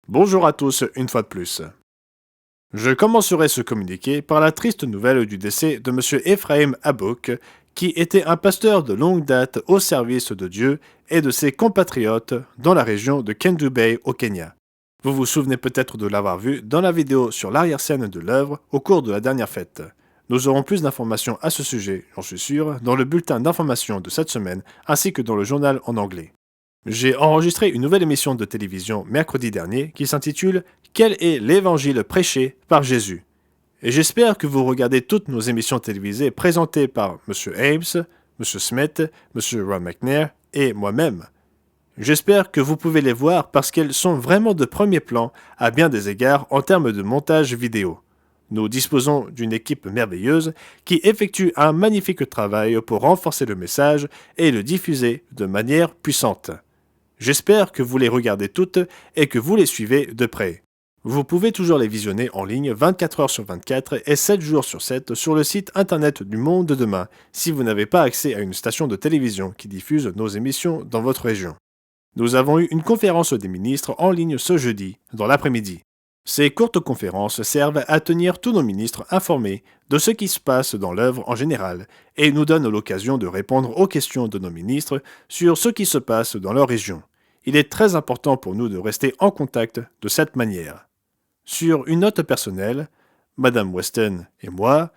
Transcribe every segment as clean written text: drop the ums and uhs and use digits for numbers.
Bonjour à tous une fois de plus. Je commencerai ce communiqué par la triste nouvelle du décès de M. Ephraim Abouk, qui était un pasteur de longue date au service de Dieu et de ses compatriotes dans la région de Kendu Bay au Kenya. Vous vous souvenez peut-être de l'avoir vu dans la vidéo sur l'arrière-scène de l'œuvre au cours de la dernière fête. Nous aurons plus d'informations à ce sujet, j'en suis sûr, dans le bulletin d'information de cette semaine ainsi que dans le journal en anglais. J'ai enregistré une nouvelle émission de télévision mercredi dernier qui s'intitule Quel est l'évangile prêché par Jésus? Et j'espère que vous regardez toutes nos émissions télévisées présentées par M. Ames, M. Smith, M. Ron McNair et moi-même. J'espère que vous pouvez les voir parce qu'elles sont vraiment de premier plan à bien des égards en termes de montage vidéo. Nous disposons d'une équipe merveilleuse qui effectue un magnifique travail pour renforcer le message et le diffuser de manière puissante. J'espère que vous les regardez toutes et que vous les suivez de près. Vous pouvez toujours les visionner en ligne 24 heures sur 24 et 7 jours sur 7 sur le site internet du Monde de Demain si vous n'avez pas accès à une station de télévision qui diffuse nos émissions dans votre région. Nous avons eu une conférence des ministres en ligne ce jeudi, dans l'après-midi. Ces courtes conférences servent à tenir tous nos ministres informés de ce qui se passe dans l'œuvre en général et nous donnent l'occasion de répondre aux questions de nos ministres sur ce qui se passe dans leur région. Il est très important pour nous de rester en contact de cette manière. Sur une note personnelle, Madame Weston et moi,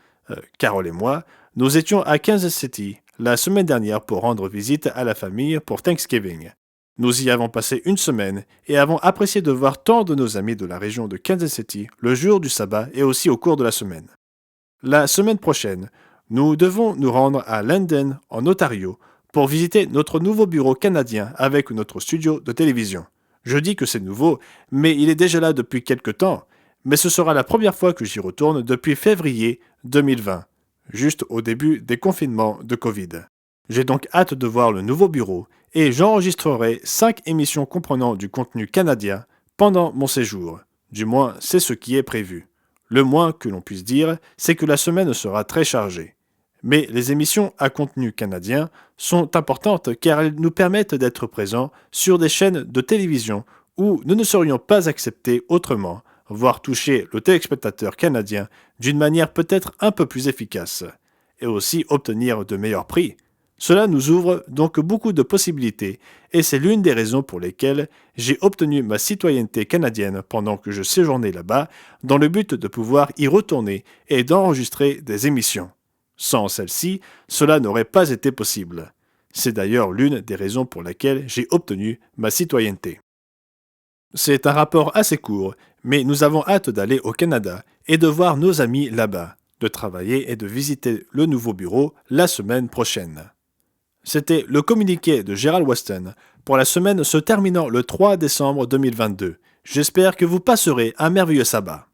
Carol et moi, nous étions à Kansas City la semaine dernière pour rendre visite à la famille pour Thanksgiving. Nous y avons passé une semaine et avons apprécié de voir tant de nos amis de la région de Kansas City le jour du sabbat et aussi au cours de la semaine. La semaine prochaine, nous devons nous rendre à London, en Ontario, pour visiter notre nouveau bureau canadien avec notre studio de télévision. Je dis que c'est nouveau, mais il est déjà là depuis quelque temps, mais ce sera la première fois que j'y retourne depuis février 2020, juste au début des confinements de Covid. J'ai donc hâte de voir le nouveau bureau et j'enregistrerai 5 émissions comprenant du contenu canadien pendant mon séjour. Du moins, c'est ce qui est prévu. Le moins que l'on puisse dire, c'est que la semaine sera très chargée. Mais les émissions à contenu canadien sont importantes car elles nous permettent d'être présents sur des chaînes de télévision où nous ne serions pas acceptés autrement, voire toucher le téléspectateur canadien d'une manière peut-être un peu plus efficace, et aussi obtenir de meilleurs prix. Cela nous ouvre donc beaucoup de possibilités et c'est l'une des raisons pour lesquelles j'ai obtenu ma citoyenneté canadienne pendant que je séjournais là-bas dans le but de pouvoir y retourner et d'enregistrer des émissions. Sans celle-ci, cela n'aurait pas été possible. C'est d'ailleurs l'une des raisons pour lesquelles j'ai obtenu ma citoyenneté. C'est un rapport assez court, mais nous avons hâte d'aller au Canada et de voir nos amis là-bas, de travailler et de visiter le nouveau bureau la semaine prochaine. C'était le communiqué de Gerald Weston pour la semaine se terminant le 3 décembre 2022. J'espère que vous passerez un merveilleux sabbat.